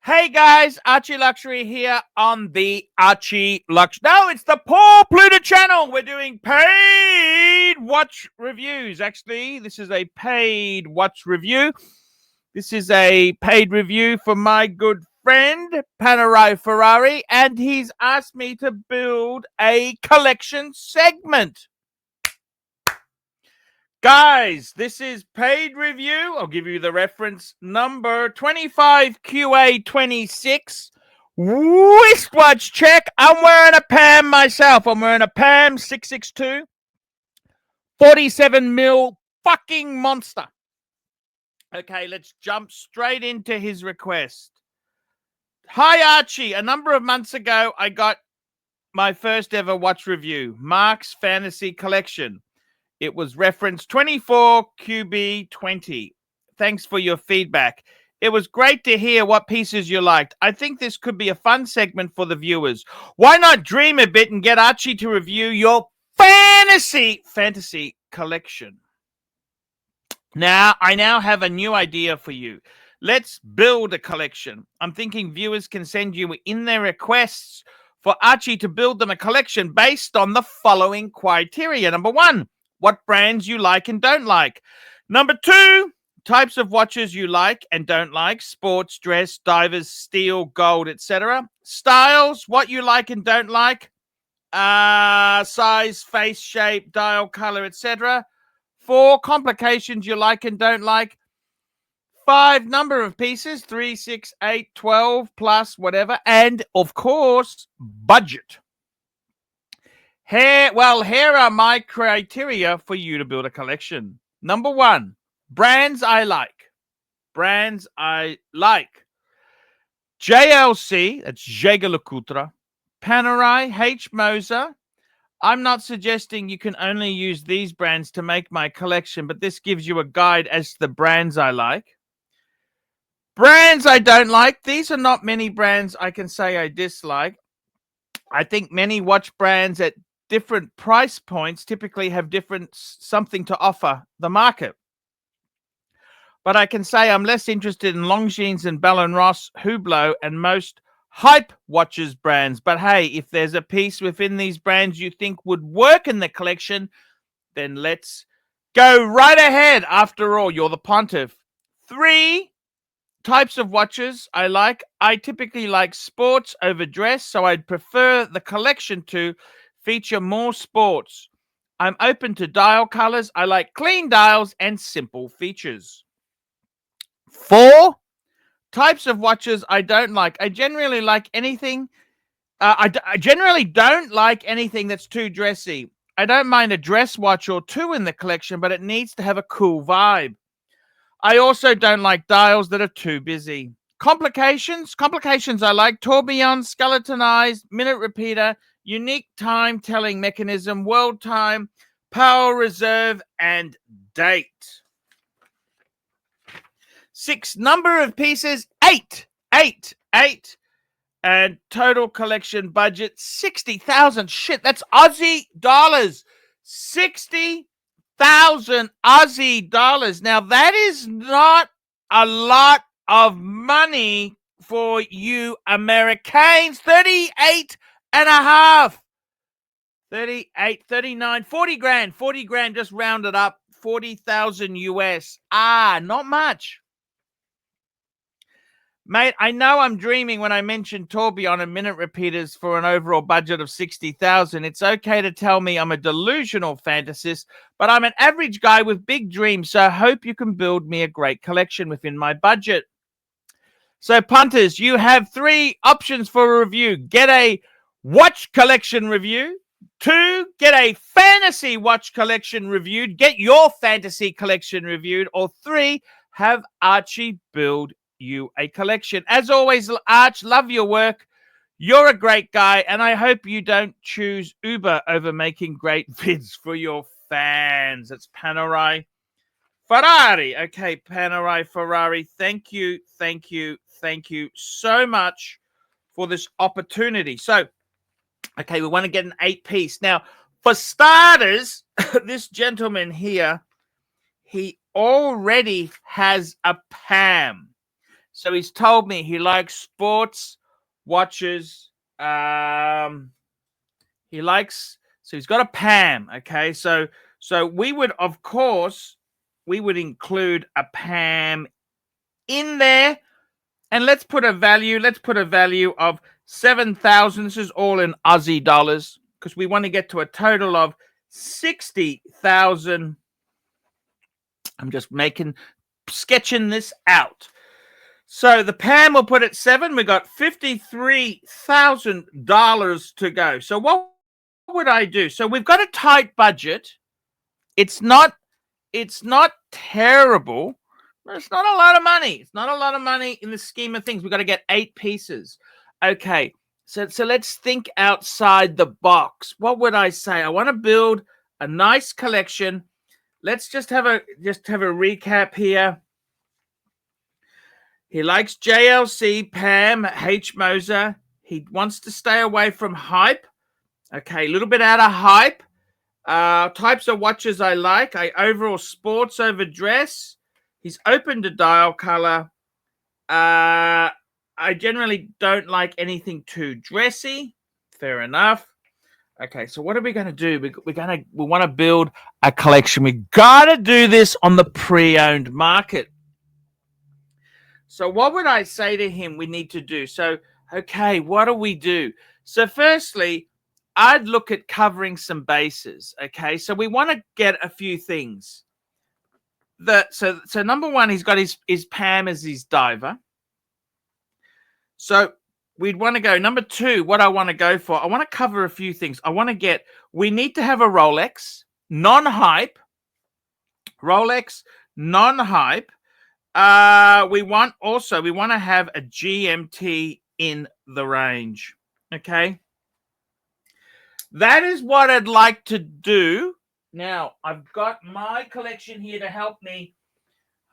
Hey guys, Archie Luxury here on the Archie Lux. No, it's the Poor Pluta channel. We're doing paid watch reviews. Actually, this is a paid watch review. This is a paid review for my good friend Panerai Ferrari, and he's asked me to build a collection segment. Guys, this is paid review. I'll give you the reference number 25QA26. Wristwatch check. I'm wearing a PAM myself. I'm wearing a PAM 662 47 mil fucking monster. Okay, let's jump straight into his request. Hi, Archie. A number of months ago, I got my first ever watch review, Mark's Fantasy Collection. It was reference 24QB20. Thanks for your feedback. It was great to hear what pieces you liked. I think this could be a fun segment for the viewers. Why not dream a bit and get Archie to review your fantasy collection? I now have a new idea for you. Let's build a collection. I'm thinking viewers can send you in their requests for Archie to build them a collection based on the following criteria. Number one, what brands you like and don't like. Number two, types of watches you like and don't like. Sports, dress, divers, steel, gold, etc. Styles, what you like and don't like. Size, face shape, dial, color, etc. 4, complications you like and don't like. 5, number of pieces, 3, 6, 8, 12, plus whatever. And, of course, budget. Here are my criteria for you to build a collection. Number 1, brands I like. Brands I like. JLC, that's Jaeger-LeCoultre. Panerai, H. Moser. I'm not suggesting you can only use these brands to make my collection, but this gives you a guide as to the brands I like. Brands I don't like. These are not many brands I can say I dislike. I think many watch brands at different price points typically have different something to offer the market. But I can say I'm less interested in Longines and Bell & Ross, Hublot, and most hype watches brands. But hey, if there's a piece within these brands you think would work in the collection, then let's go right ahead. After all, you're the pontiff. 3 types of watches I like. I typically like sports over dress, so I'd prefer the collection to feature more sports. I'm open to dial colors. I like clean dials and simple features. 4 types of watches I don't like. I generally like anything. I generally don't like anything that's too dressy. I don't mind a dress watch or 2 in the collection, but it needs to have a cool vibe. I also don't like dials that are too busy. Complications I like. Tourbillon, skeletonized, minute repeater, unique time telling mechanism, world time, power reserve, and date. 6, number of pieces, 8. And total collection budget, 60,000. Shit, that's Aussie dollars. 60,000 Aussie dollars. Now, that is not a lot of money for you Americans. 38 and a half. 38, 39, 40 grand. 40 grand, just rounded up. 40,000 US. Not much. Mate, I know I'm dreaming when I mentioned tourbillon and minute repeaters for an overall budget of 60,000. It's okay to tell me I'm a delusional fantasist, but I'm an average guy with big dreams, so I hope you can build me a great collection within my budget. So, punters, you have 3 options for a review. Get a watch collection review. 2, get a fantasy watch collection reviewed. Get your fantasy collection reviewed. Or 3, have Archie build you a collection. As always, Arch, love your work. You're a great guy, and I hope you don't choose Uber over making great vids for your fans. It's Panerai Ferrari. Okay, Panerai Ferrari, thank you so much for this opportunity. So, okay, we want to get an 8-piece. Now, for starters, this gentleman here, he already has a PAM. So he's told me he likes sports watches. He likes, so he's got a Pam. Okay, so we would, of course, we would include a Pam in there, and let's put a value. Let's put a value of 7,000. This is all in Aussie dollars because we want to get to a total of 60,000. I'm just sketching this out. So the Pam will put at 7. We got $53,000 to go. So what would I do? So we've got a tight budget. It's not terrible. It's not a lot of money. It's not a lot of money in the scheme of things. We've got to get 8 pieces. Okay. So let's think outside the box. What would I say? I want to build a nice collection. Let's just have a recap here. He likes JLC, Pam, H. Moser. He wants to stay away from hype. Okay, a little bit out of hype. Types of watches I like. Overall sports over dress. He's open to dial color. I generally don't like anything too dressy. Fair enough. Okay, so what are we going to do? We want to build a collection. We got to do this on the pre-owned market. So what would I say to him we need to do? So, okay, what do we do? So firstly, I'd look at covering some bases. Okay, so we want to get a few things. So number one, he's got his Pam as his diver. So we'd want to go. Number two, what I want to go for, I want to cover a few things. We need to have a Rolex, non-hype. Rolex, non-hype. We want to have a GMT in the range. Okay. That is what I'd like to do. Now, I've got my collection here to help me.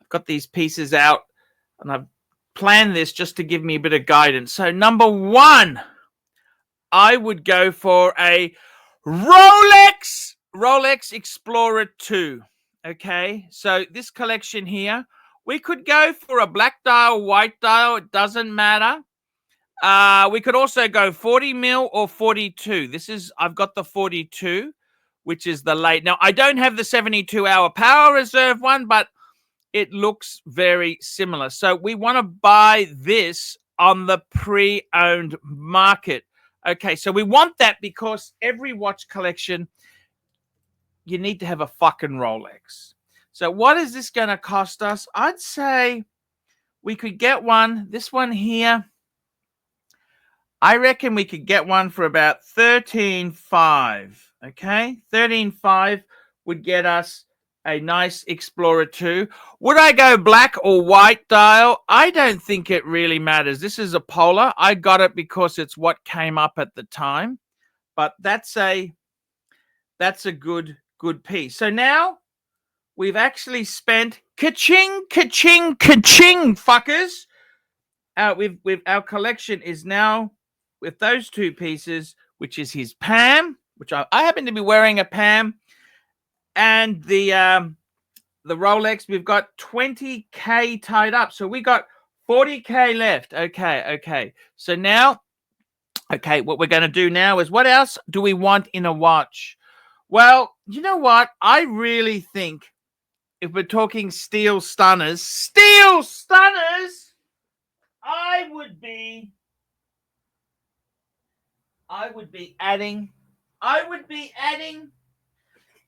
I've got these pieces out, and I've planned this just to give me a bit of guidance. So, number one, I would go for a Rolex Explorer 2. Okay, so this collection here, we could go for a black dial, white dial. It doesn't matter. We could also go 40 mil or 42. I've got the 42, which is the late. Now, I don't have the 72-hour power reserve one, but it looks very similar. So we want to buy this on the pre-owned market. Okay, so we want that because every watch collection, you need to have a fucking Rolex. So what is this going to cost us? I'd say we could get one. This one here, I reckon we could get one for about 13.5. Okay, 13.5 would get us a nice Explorer 2. Would I go black or white dial? I don't think it really matters. This is a Polar. I got it because it's what came up at the time. But that's a good piece. So now we've actually spent ka-ching, fuckers. Our collection is now with those 2 pieces, which is his Pam, which I happen to be wearing a Pam, and the Rolex. We've got 20K tied up, so we got 40K left. Okay. So now, what we're going to do now is, what else do we want in a watch? Well, you know what? I really think if we're talking steel stunners,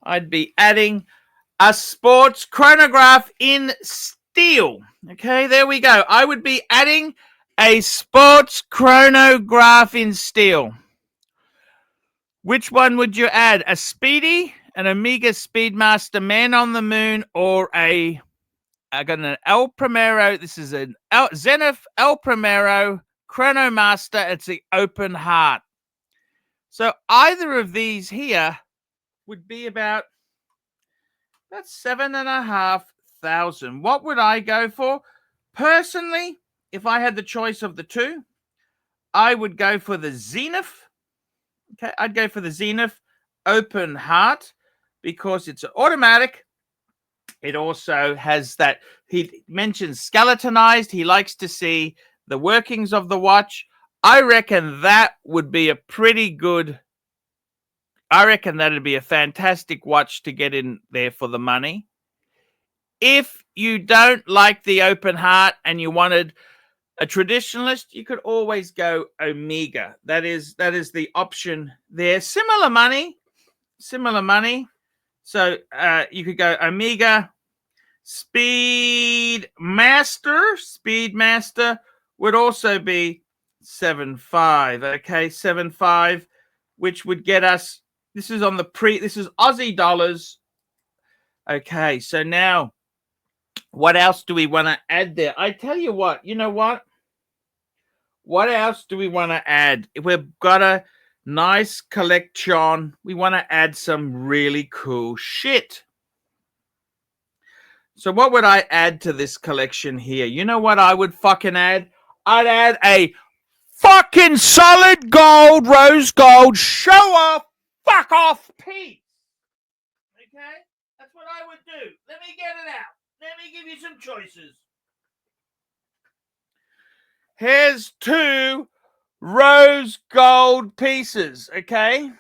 I'd be adding a sports chronograph in steel. Okay, there we go. I would be adding a sports chronograph in steel. Which one would you add? A Speedy, an Omega Speedmaster Man on the Moon, or I got an El Primero. This is an Zenith El Primero Chronomaster. It's the open heart. So either of these here would be about 7,500. What would I go for? Personally, if I had the choice of the 2, I would go for the Zenith. Okay, I'd go for the Zenith open heart because it's an automatic. It also has that, he mentions skeletonized. He likes to see the workings of the watch. I reckon that would be a pretty good, I reckon that'd be a fantastic watch to get in there for the money. If you don't like the open heart and you wanted a traditionalist, you could always go Omega. That is the option there. Similar money. So you could go Omega. Speedmaster would also be 7.5. Okay, 7.5, which would get us. This is on the This is Aussie dollars. Okay, so now, what else do we want to add there? I tell you what. You know what? What else do we want to add? We've got a nice collection. We want to add some really cool shit. So what would I add to this collection here? You know what I would fucking add? I'd add a fucking solid gold, rose gold, show off, fuck off piece. Okay? That's what I would do. Let me get it out. Let me give you some choices. Here's 2 rose gold pieces, okay?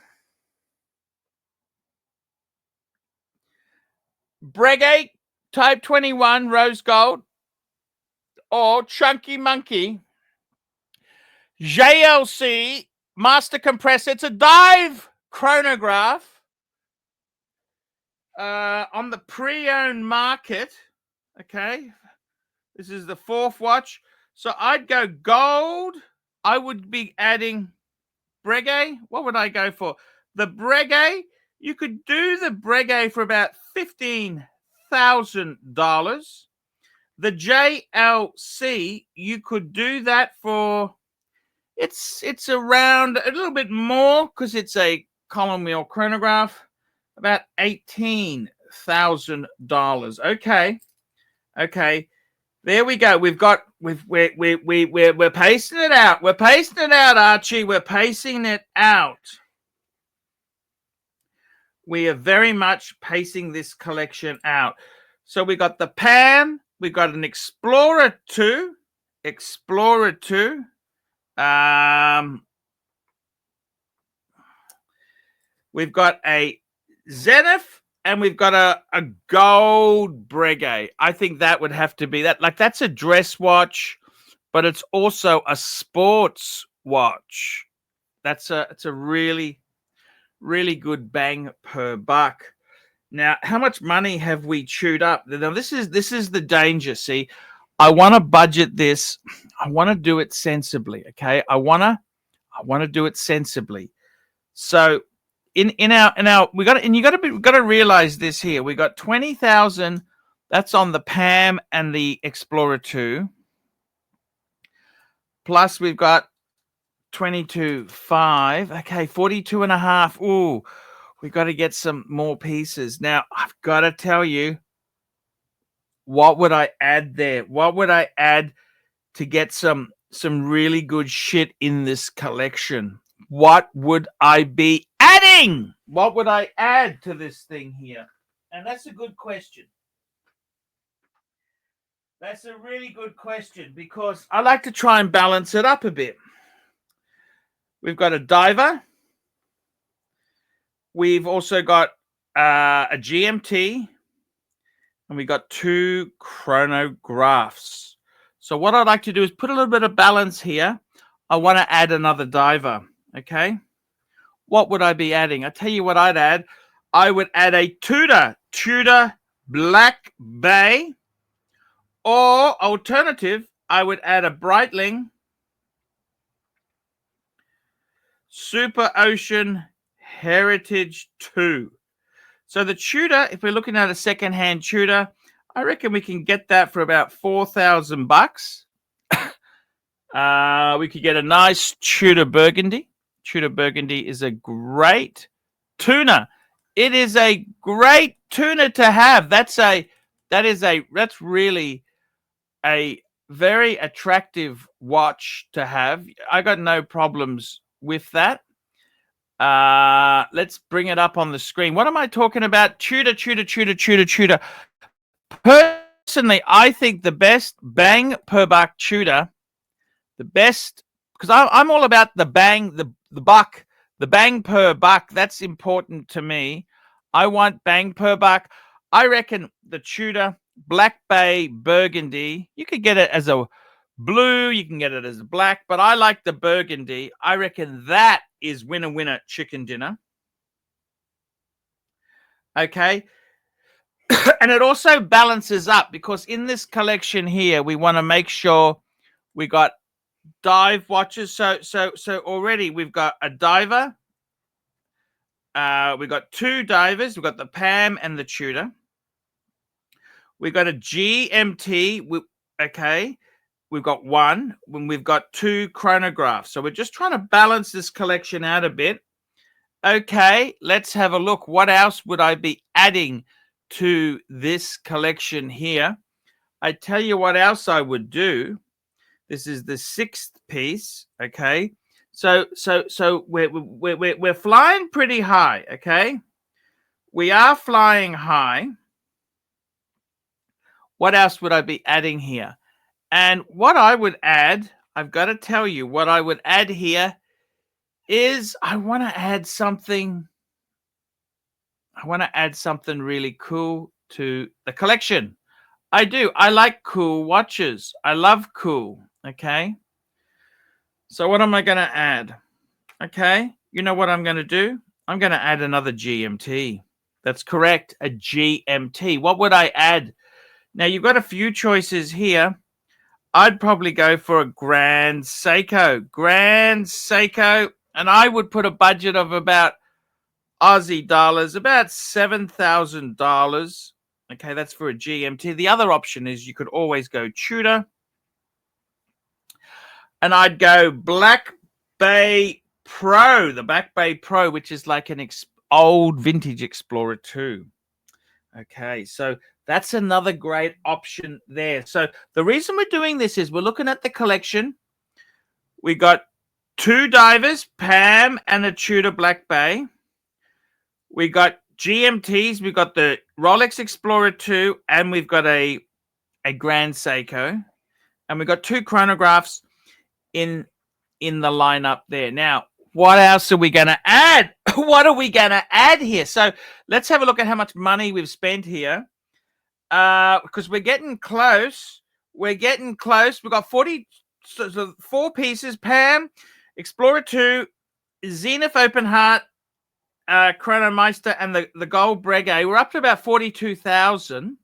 Breguet Type 21 rose gold, or Chunky Monkey JLC master compressor. It's a dive chronograph on the pre-owned market. Okay, this is the 4th watch. So I'd go gold. I would be adding Breguet. What would I go for? The Breguet. You could do the Breguet for about $15,000. The JLC, you could do that for, it's around a little bit more because it's a column wheel chronograph, about $18,000. Okay. There we go. We're pacing it out. We're pacing it out, Archie. We're pacing it out. We are very much pacing this collection out. So we got the Pan. We got an Explorer 2. We've got a Zenith, and we've got a gold Breguet. I think that would have to be that. Like, that's a dress watch, but it's also a sports watch. It's a really, really good bang per buck. Now, how much money have we chewed up? Now, this is the danger. See, I want to budget this. I want to do it sensibly. Okay, I want to do it sensibly. So, we got to realize this here. We got 20,000. That's on the Pam and the Explorer 2. Plus, we've got 22.5. Okay, 42.5. Ooh. We've got to get some more pieces. Now, I've got to tell you, what would I add there? What would I add to get some really good shit in this collection? What would I be adding? What would I add to this thing here? And that's a good question. That's a really good question because I like to try and balance it up a bit. We've got a diver. We've also got a GMT, and we got 2 chronographs. So what I'd like to do is put a little bit of balance here. I want to add another diver, okay? What would I be adding? I tell you what I'd add. I would add a Tudor Black Bay, or alternative, I would add a Breitling Super Ocean Heritage 2. So the Tudor, if we're looking at a second-hand Tudor, I reckon we can get that for about $4,000. We could get a nice Tudor Burgundy. Tudor Burgundy is a great tuner. It is a great tuner to have. That's really a very attractive watch to have. I got no problems with that. Let's bring it up on the screen. What am I talking about? Tudor. Personally, I think the best bang per buck tutor, the best, because I'm all about the bang, the buck, the bang per buck. That's important to me. I want bang per buck. I reckon the Tudor Black Bay Burgundy, you could get it as a blue, you can get it as a black, but I like the burgundy. I reckon that is winner chicken dinner. Okay. And it also balances up because in this collection here, we want to make sure we got dive watches. So already we've got a diver. We've got two divers. We've got the Pam and the Tudor. We've got a GMT. Okay. We've got one. When we've got two chronographs. So we're just trying to balance this collection out a bit. Okay. Let's have a look. What else would I be adding to this collection here? I tell you what else I would do. This is the sixth piece. Okay. So we're flying pretty high. Okay. We are flying high. What else would I be adding here? And what I would add, I've got to tell you, what I would add here is I want to add something. I want to add something really cool to the collection. I do. I like cool watches. I love cool. Okay. So what am I going to add? Okay. You know what I'm going to do? I'm going to add another GMT. That's correct. A GMT. What would I add? Now, you've got a few choices here. I'd probably go for a Grand Seiko. Grand Seiko. And I would put a budget of about Aussie dollars, about $7,000. Okay, that's for a GMT. The other option is you could always go Tudor. And I'd go Black Bay Pro, the Black Bay Pro, which is like an old vintage Explorer 2. Okay, so that's another great option there. So the reason we're doing this is we're looking at the collection. We got two divers, Pam and a Tudor Black Bay. We got GMTs. We've got the Rolex Explorer 2, and we've got a Grand Seiko. And we've got two chronographs in the lineup there. Now, what else are we going to add? What are we going to add here? So let's have a look at how much money we've spent here. Because we're getting close. We're getting close. We've got 4 pieces. Pam, Explorer 2, Zenith Open Heart, Chronomeister, and the Gold Breguet. We're up to about 42,000.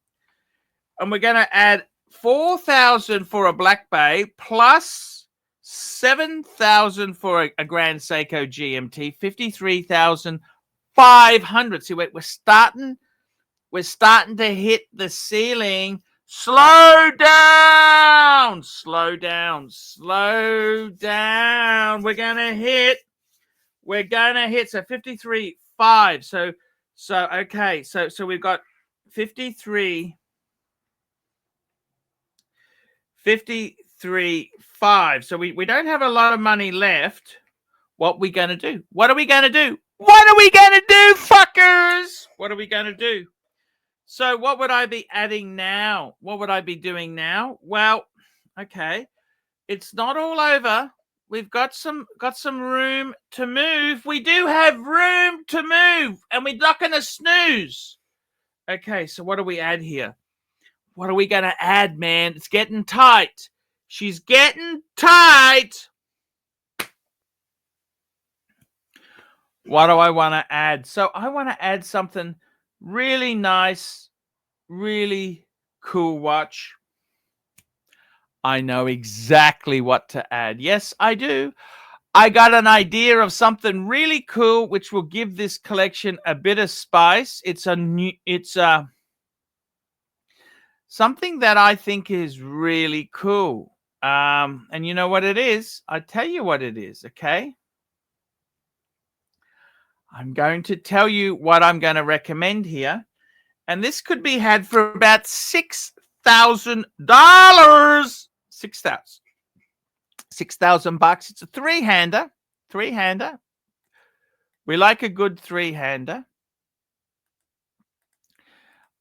And we're going to add 4,000 for a Black Bay plus 7,000 for a Grand Seiko GMT, 53,500. See, we're starting to hit the ceiling. Slow down. Slow down. Slow down. We're going to hit. So 53.5. So okay. So we've got 53.5. So we don't have a lot of money left. What are we going to do? What are we going to do? What are we going to do, fuckers? What are we going to do? So what would I be adding now? What would I be doing now? Well, okay. It's not all over. We've got some room to move. We do have room to move, and we're not going to snooze. Okay, so what do we add here? What are we going to add, man? It's getting tight. She's getting tight. What do I want to add? So I want to add something really nice, really cool watch. I know exactly what to add. Yes, I do. I got an idea of something really cool which will give this collection a bit of spice. It's something that I think is really cool. And you know what it is? I'll tell you what it is, okay? I'm going to tell you what I'm going to recommend here. And this could be had for about $6,000. $6,000. $6,000. It's a three-hander. Three-hander. We like a good three-hander.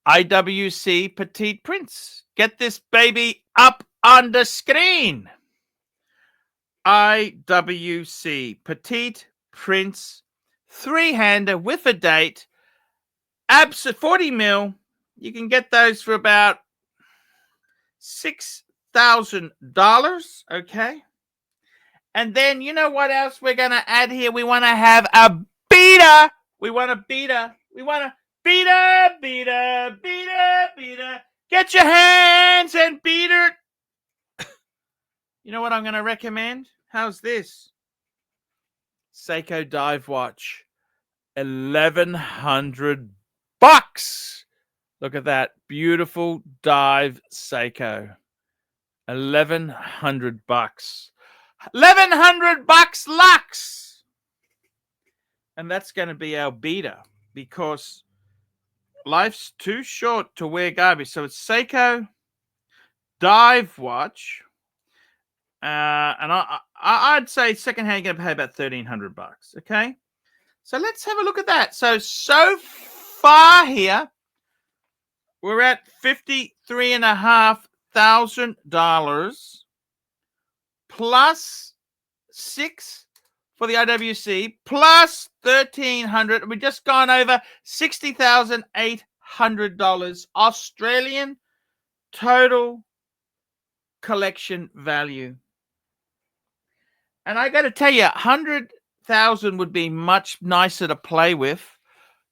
IWC Petite Prince. Get this baby up on the screen. IWC Petite Prince 3-hander with a date. 40 mil. You can get those for about $6,000. Okay. And then you know what else we're going to add here? We want to have a beater. We want a beater. We want a beater, beater, beater, beater. Get your hands and beater. You know what I'm going to recommend? How's this? Seiko Dive Watch. $1,100. Look at that. Beautiful dive Seiko. $1,100. $1,100 Lux. And that's going to be our beater because life's too short to wear garbage. So it's Seiko Dive Watch. And I'd say secondhand you're going to pay about $1,300. Okay. So let's have a look at that. So far here, we're at $53,500 plus $6 for the IWC plus $1,300. We've just gone over $60,800 Australian total collection value. And I got to tell you, 100,000 would be much nicer to play with.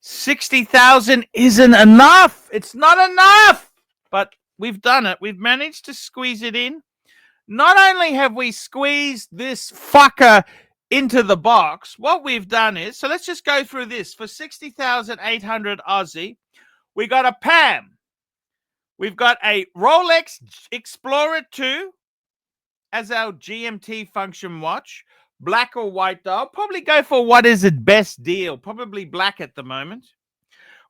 60,000 isn't enough. It's not enough. But we've done it. We've managed to squeeze it in. Not only have we squeezed this fucker into the box, what we've done is, so let's just go through this. For 60,800 Aussie, we got a PAM. We've got a Rolex Explorer 2 as our GMT function watch. Black or white dial. Probably go for what is the best deal. Probably black at the moment.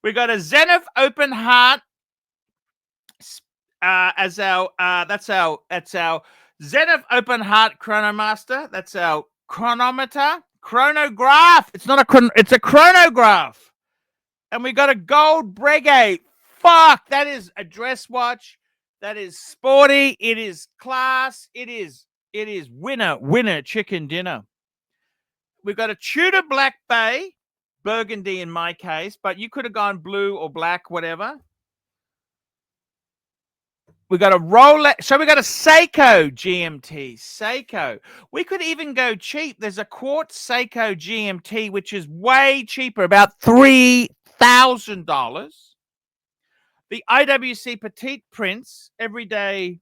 We got a Zenith Open Heart as our that's our Zenith Open Heart Chronomaster. That's our chronometer. Chronograph. It's not a it's a chronograph. And we got a gold Breguet. Fuck, that is a dress watch. That is sporty. It is class. It is winner chicken dinner. We've got a Tudor Black Bay, burgundy in my case, but you could have gone blue or black, whatever. We got a Rolex. So we got a Seiko GMT. Seiko. We could even go cheap. There's a quartz Seiko GMT, which is way cheaper, about $3,000. The IWC Petite Prince, everyday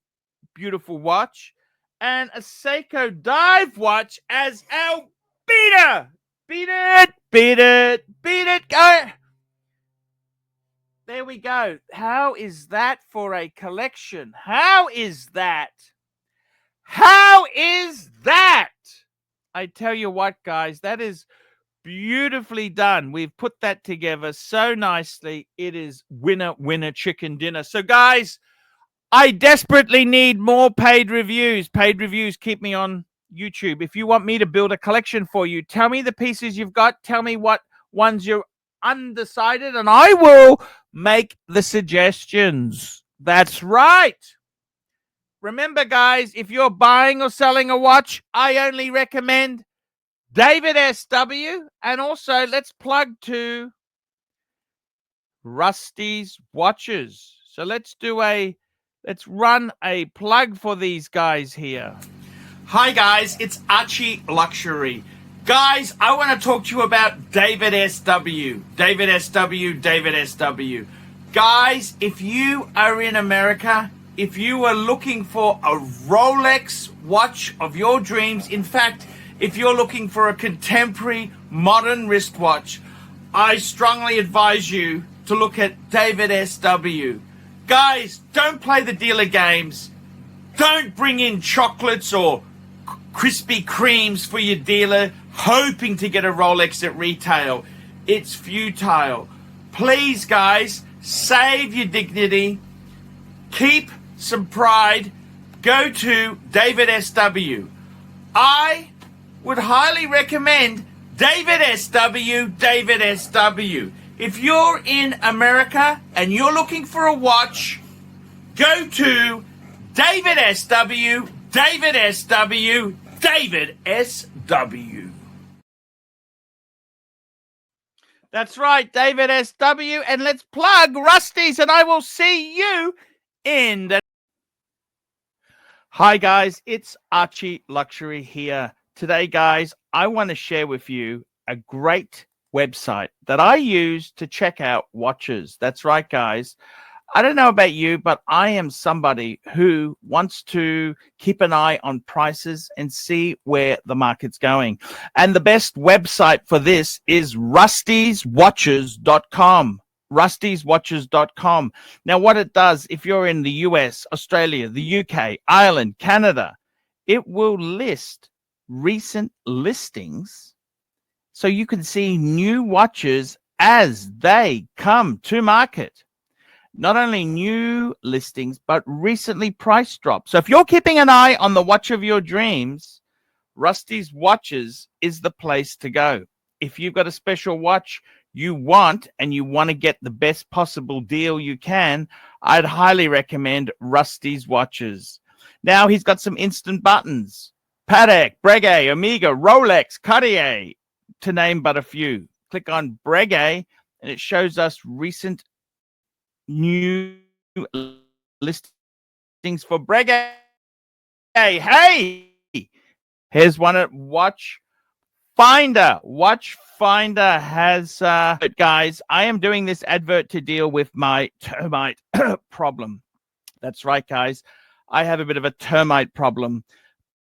beautiful watch, and a Seiko Dive Watch as our beater. Beat it, beat it, beat it. Go. There we go. How is that for a collection? How is that? How is that? I tell you what, guys, that is beautifully done. We've put that together so nicely. It is winner chicken dinner. So, guys, I desperately need more paid reviews. Paid reviews keep me on YouTube. If you want me to build a collection for you, tell me the pieces you've got. Tell me what ones you're undecided, and I will make the suggestions. That's right. Remember, guys, if you're buying or selling a watch, I only recommend David SW, and also let's plug to Rusty's Watches. So let's run a plug for these guys here. Hi guys, it's Archie Luxury. Guys, I want to talk to you about David SW. David SW, David SW. Guys, if you are in America, if you are looking for a Rolex watch of your dreams, in fact, if you're looking for a contemporary modern wristwatch, I strongly advise you to look at David SW. Guys, don't play the dealer games. Don't bring in chocolates or Krispy Kremes for your dealer hoping to get a Rolex at retail. It's futile. Please, guys, save your dignity. Keep some pride. Go to David SW. I would highly recommend David SW, David SW. If you're in America and you're looking for a watch, go to David SW, David SW, David SW. That's right, David SW, and let's plug Rusty's, and I will see you in the... Hi guys, it's Archie Luxury here. Today, guys, I want to share with you a great website that I use to check out watches. That's right, guys. I don't know about you, but I am somebody who wants to keep an eye on prices and see where the market's going. And the best website for this is rustyswatches.com. rustyswatches.com. Now, what it does, if you're in the US, Australia, the UK, Ireland, Canada, it will list recent listings so you can see new watches as they come to market. Not only new listings, but recently price drops. So if you're keeping an eye on the watch of your dreams, Rusty's Watches is the place to go. If you've got a special watch you want and you want to get the best possible deal you can, I'd highly recommend Rusty's Watches. Now he's got some instant buttons. Patek, Breguet, Omega, Rolex, Cartier, to name but a few. Click on Breguet and it shows us recent new listings for Breguet. Hey, here's one at Watch Finder. Watch Finder has but guys, I am doing this advert to deal with my termite problem. That's right, guys. I have a bit of a termite problem.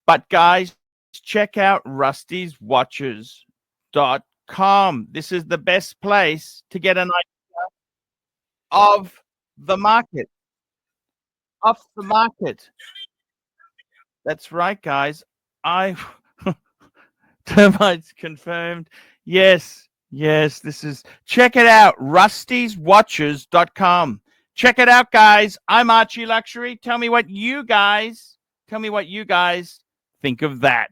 But guys, check out rustyswatches.com. This is the best place to get an idea of the market. Off the market. That's right, guys. Termites confirmed. Yes, this is... Check it out, rustyswatches.com. Check it out, guys. I'm Archie Luxury. Tell me what you guys think of that.